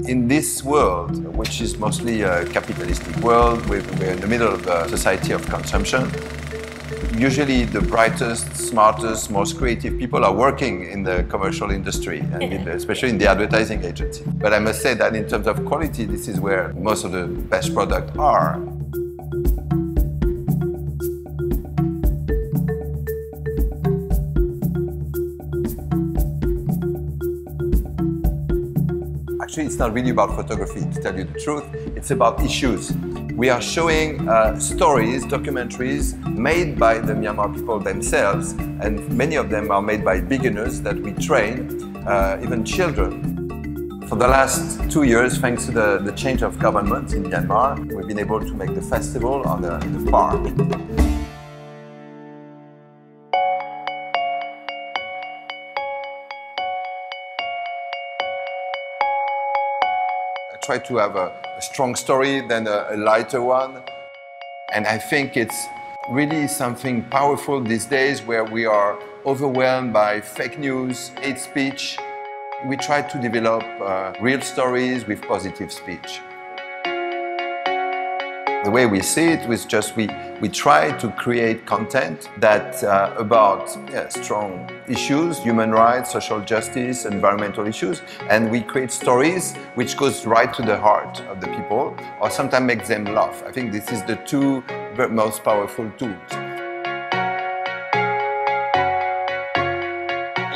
In this world, which is mostly a capitalistic world, we're in the middle of a society of consumption. Usually the brightest, smartest, most creative people are working in the commercial industry, and especially in the advertising agency. But I must say that in terms of quality, this is where most of the best products are. Actually, it's not really about photography, to tell you the truth. It's about issues. We are showing stories, documentaries made by the Myanmar people themselves, and many of them are made by beginners that we train, even children. For the last 2 years, thanks to the change of government in Myanmar, we've been able to make the festival on the park. Try to have a strong story, then a lighter one. And I think it's really something powerful these days where we are overwhelmed by fake news, hate speech. We try to develop real stories with positive speech. The way we see it was just we try to create content that about strong issues, human rights, social justice, environmental issues, and we create stories which goes right to the heart of the people, or sometimes makes them laugh. I think this is the two most powerful tools.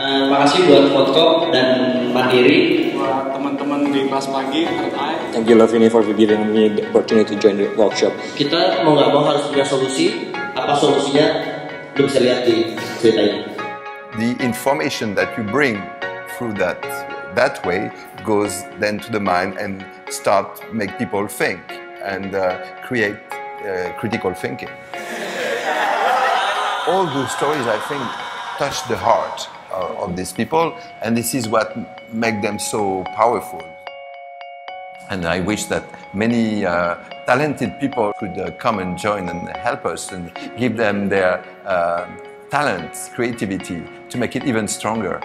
Makasih buat Fotkop dan Mandiri. Buat teman-teman di kelas pagi, Thank you Loviny for giving me the opportunity to join the workshop. Kita mau nggak mau harus punya solusi. Apa solusinya? Lu bisa lihat di cerita ini. The information that you bring through that way goes then to the mind and start make people think and create critical thinking. All those stories, I think, touch the heart of these people, and this is what makes them so powerful. And I wish that many talented people could come and join and help us and give them their talent, creativity to make it even stronger.